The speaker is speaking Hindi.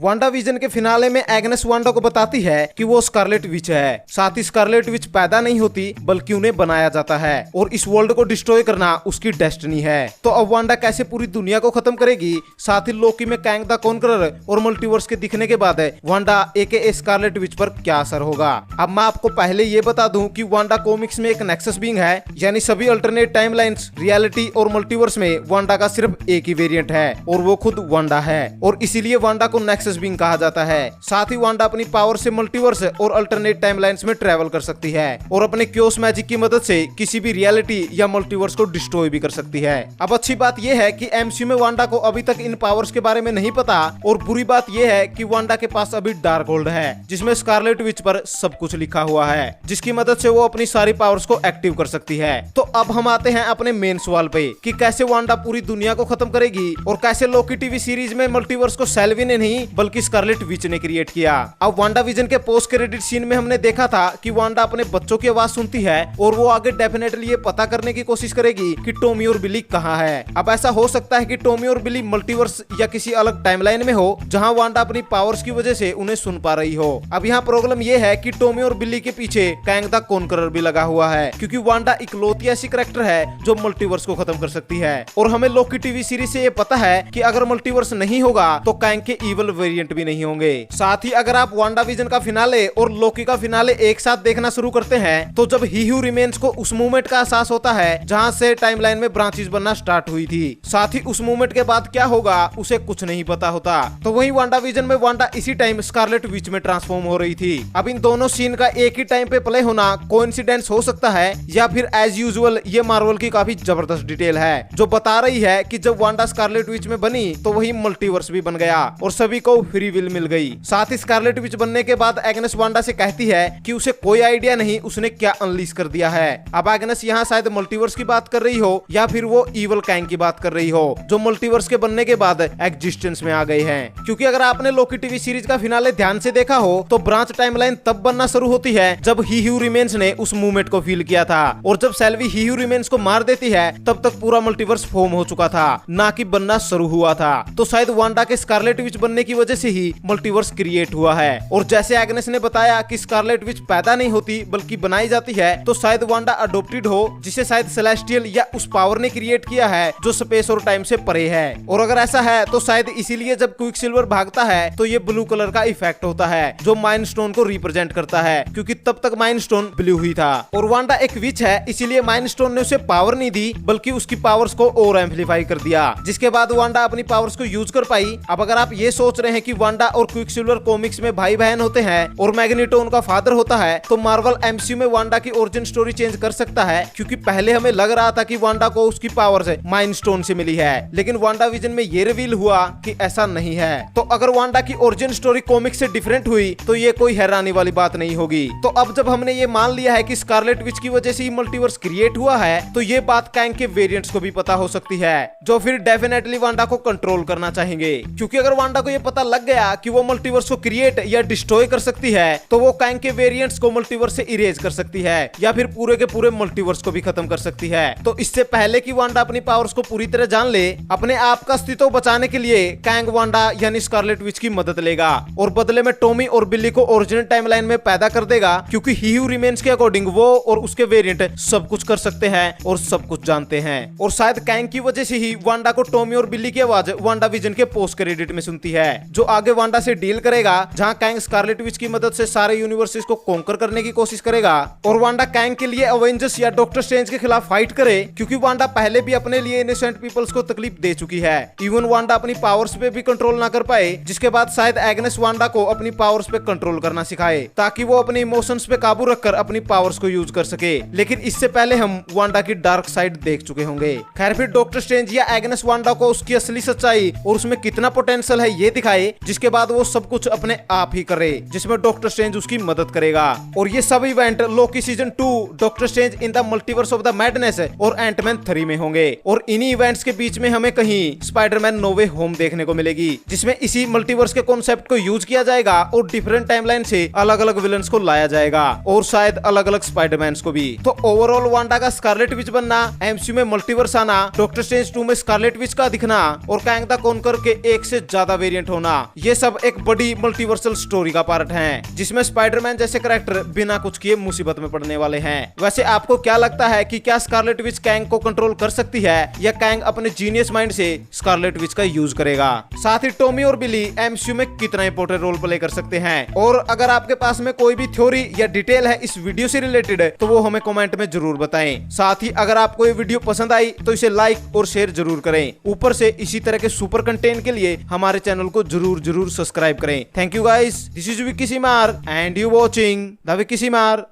वांडा विजन के फिनाले में एग्नेस वांडा को बताती है कि वो स्कारलेट विच है। साथ ही स्कारलेट विच पैदा नहीं होती बल्कि उन्हें बनाया जाता है और इस वर्ल्ड को डिस्ट्रॉय करना उसकी डेस्टिनी है। तो अब वांडा कैसे पूरी दुनिया को खत्म करेगी, साथ ही लोकी में कैंग द कॉन्करर और मल्टीवर्स के दिखने के बाद वांडा एके स्कारलेट विच पर क्या असर होगा। अब मैं आपको पहले ये बता दूं कि वांडा कॉमिक्स में एक नेक्सस बीइंग है, यानी सभी अल्टरनेट टाइमलाइंस, रियलिटी और मल्टीवर्स में वांडा का सिर्फ एक ही वेरिएंट है और वो खुद वांडा है और इसीलिए वांडा को नेक्सस बीइंग कहा जाता है। साथ ही वांडा अपनी पावर से मल्टीवर्स और अल्टरनेट टाइमलाइंस में ट्रेवल कर सकती है और अपने क्योस मैजिक की मदद से किसी भी रियलिटी या मल्टीवर्स को डिस्ट्रॉय भी कर सकती है। अब अच्छी बात यह है कि एमसीयू में वांडा को अभी तक इन पावर्स के बारे में नहीं पता और बुरी बात यह है कि वांडा के पास अभी डार्क होल्ड है जिसमें स्कारलेट विच पर सब कुछ लिखा हुआ है, जिसकी मदद से वो अपनी सारी पावर्स को एक्टिव कर सकती है। तो अब हम आते हैं अपने मेन सवाल पे कि कैसे वांडा पूरी दुनिया को खत्म करेगी और कैसे लोकी टीवी सीरीज में मल्टीवर्स को सेल्वी ने नहीं बल्कि स्कारलेट विच ने क्रिएट किया। अब वांडा विजन के पोस्ट क्रेडिट सीन में हमने देखा था कि वांडा अपने बच्चों की आवाज सुनती है और वो आगे डेफिनेटली ये पता करने की कोशिश करेगी कि टॉमी और बिली कहाँ है। अब ऐसा हो सकता है कि टॉमी और बिली मल्टीवर्स या किसी अलग टाइमलाइन में हो जहाँ वांडा अपनी पावर्स की वजह से उन्हें सुन पा रही हो। अब यहाँ प्रॉब्लम ये है कि टॉमी और बिली के पीछे कैंग द कॉन्करर भी लगा हुआ है, क्योंकि वांडा इकलौती ऐसी कैरेक्टर है जो मल्टीवर्स को खत्म कर सकती है और हमें लोकी टीवी सीरीज से ये पता है कि अगर मल्टीवर्स नहीं होगा तो कैंग के इवल वेरिएंट भी नहीं होंगे। साथ ही अगर आप वांडा विजन का फिनाले और लोकी का फिनाले एक साथ देखना शुरू करते हैं तो जब ही हू रिमेन्स को उस मूवमेंट का एहसास होता है जहाँ से टाइमलाइन में ब्रांचेस बनना स्टार्ट हुई थी। साथ ही उस मूवमेंट के बाद क्या होगा उसे कुछ नहीं पता होता। तो वही वांडा विजन में वांडा इसी टाइम स्कारलेट विच में ट्रांसफॉर्म हो रही थी। अब इन दोनों सीन का एक ही टाइम पे प्ले होना कोइंसिडेंस हो सकता है या फिर एज यूजुअल ये मार्वल की काफी जबरदस्त डिटेल है जो बता रही है कि जब वांडा स्कारलेट विच में बनी तो वही मल्टीवर्स भी बन गया और सभी को फ्री विल मिल गई। साथ ही स्कारलेट विच बनने के बाद एग्नेस वांडा से कहती है कि उसे कोई आइडिया नहीं उसने क्या अनलीश कर दिया है। अब एग्नेस यहाँ शायद मल्टीवर्स की बात कर रही हो या फिर वो इवल कैंग की बात कर रही हो जो मल्टीवर्स के बनने के बाद एग्जिस्टेंस में आ गए हैं। क्योंकि अगर आपने लोकी टीवी सीरीज का फिनाले ध्यान से देखा हो तो ब्रांच टाइमलाइन तब बनना शुरू होती है जब ही हू रिमेन्स ने उस मूवमेंट को फील किया था और जब सेल्वी ही हू रिमेन्स को मार देती है तब तक पूरा मल्टीवर्स फॉर्म हो चुका था, ना कि बनना शुरू हुआ था। तो शायद वांडा के स्कारलेट विच बनने की वजह से ही मल्टीवर्स क्रिएट हुआ है। और जैसे एग्नेस ने बताया कि स्कारलेट विच पैदा नहीं होती बल्कि बनाई जाती है, तो शायद वांडा अडॉप्टेड हो जिसे शायद सेलेस्टियल या उस पावर ने क्रिएट किया है जो स्पेस और टाइम से परे है। और अगर ऐसा है तो शायद इसीलिए जब क्विकसिल्वर भागता है तो ये ब्लू कलर का इफेक्ट होता है जो माइंड स्टोन को रिप्रेजेंट करता है, क्योंकि तब तक माइंड स्टोन ब्लू ही था। और वांडा एक विच है इसीलिए माइंड स्टोन ने उसे पावर नहीं दी बल्कि उसकी पावर्स को और एम्पलीफाई कर दिया, जिसके बाद वांडा अपनी पावर्स को यूज कर पाई। अब अगर आप ये सोच रहे हैं कि वांडा और क्विकसिल्वर कॉमिक्स में भाई बहन होते हैं और मैग्नेटो उनका फादर होता है, तो मार्वल एमसीयू में वांडा की ओरिजिन स्टोरी चेंज कर सकता है, क्योंकि पहले हमें लग रहा था कि वांडा को उसकी पावर्स माइंड स्टोन से मिली है, लेकिन वांडा विजन में ये रिवील हुआ कि ऐसा नहीं है। तो अगर वांडा की ओरिजिन स्टोरी कॉमिक्स से डिफरेंट हुई तो ये कोई हैरानी वाली बात नहीं होगी। तो अब जब हमने ये मान लिया है कि स्कारलेट विच की वजह से ही मल्टीवर्स क्रिएट हुआ है, तो ये बात कैंग के वेरिएंट्स को भी पता हो सकती है जो फिर डेफिनेटली वांडा को कंट्रोल करना चाहेंगे। क्योंकि अगर वांडा को ये पता लग गया कि वो मल्टीवर्स को क्रिएट या डिस्ट्रॉय कर सकती है तो वो कैंग के वेरिएंट्स को मल्टीवर्स से इरेज कर सकती है या फिर पूरे के पूरे मल्टीवर्स को भी खत्म कर सकती है। तो इससे पहले कि वांडा अपनी पावर्स को पूरी तरह जान ले, अपने आप का अस्तित्व बचाने के लिए कैंग वांडा यानी स्कारलेट विच की मदद लेगा और बदले में टॉमी और बिली को ओरिजिनल टाइमलाइन में पैदा कर देगा, क्योंकि ही हू रिमेन्स के अकॉर्डिंग वो और उसके वेरिएंट सब कुछ कर सकते हैं और सब कुछ जानते हैं। और शायद कैंग की वजह से ही वांडा को टॉमी और बिली की आवाज वांडा विजन के पोस्ट क्रेडिट में सुनती है, जो आगे वांडा से डील करेगा, जहां कैंग स्कारलेट विच की मदद से सारे यूनिवर्सेस को कॉन्कर करने की कोशिश करेगा और वांडा कैंग के लिए अवेंजर्स या डॉक्टर स्ट्रेंज के खिलाफ फाइट करे, क्योंकि वांडा पहले भी अपने लिए इनोसेंट पीपल्स को तकलीफ दे चुकी है। इवन वांडा अपनी पावर्स पे भी कंट्रोल ना कर पाए, जिसके बाद शायद एग्नेस वांडा को अपनी पावर्स पे कंट्रोल करना सिखाए ताकि वो अपने इमोशंस पे काबू रखकर अपनी पावर्स को यूज कर सके। लेकिन इससे पहले हम वांडा की डार्क साइड देख चुके होंगे। खैर फिर डॉक्टर स्ट्रेंज या एग्नेस वांडा को उसकी असली सच्चाई और उसमें कितना पोटेंशियल है ये दिखाए, जिसके बाद वो सब कुछ अपने आप ही करे, जिसमें डॉक्टर स्ट्रेंज उसकी मदद करेगा। और ये सब event Loki season 2 doctor strange in the multiverse of the madness और एंटमैन 3 में होंगे। और इन्हीं इवेंट्स के बीच में हमें कहीं स्पाइडरमैन नो वे होम देखने को मिलेगी, जिसमें इसी मल्टीवर्स के कॉन्सेप्ट को यूज किया जाएगा और डिफरेंट टाइमलाइन से अलग अलग विलन्स को लाया जाएगा और शायद अलग अलग स्पाइडरमैन को भी। तो ओवरऑल वांडा का स्कारलेट विच बनना, एमसीयू में मल्टीवर्स आना, डॉक्टर स्ट्रेंज 2 में स्कारलेट विच का दिखना और कैंग द कॉन्कर के एक से ज्यादा वेरिएंट होना, ये सब एक बड़ी मल्टीवर्सल स्टोरी का पार्ट है, जिसमें स्पाइडरमैन जैसे कैरेक्टर बिना कुछ किए मुसीबत में पड़ने वाले हैं। वैसे आपको क्या लगता है कि क्या स्कारलेट विच कैंग को कंट्रोल कर सकती है, या कैंग अपने जीनियस माइंड से स्कारलेट विच का यूज करेगा? साथ ही टॉमी और बिली एमसीयू में कितना इंपॉर्टेंट रोल प्ले कर सकते हैं? और अगर आपके पास में कोई भी थ्योरी या डिटेल है इस वीडियो से रिलेटेड, तो वो हमें कमेंट में जरूर बताएं। साथ ही अगर आपको ये वीडियो पसंद आई तो इसे लाइक और शेयर जरूर करें। ऊपर से इसी तरह के सुपर कंटेंट के लिए हमारे चैनल को जरूर सब्सक्राइब करें। Thank you guys, this is Vicky Seemar and you watching the Vicky सीमार।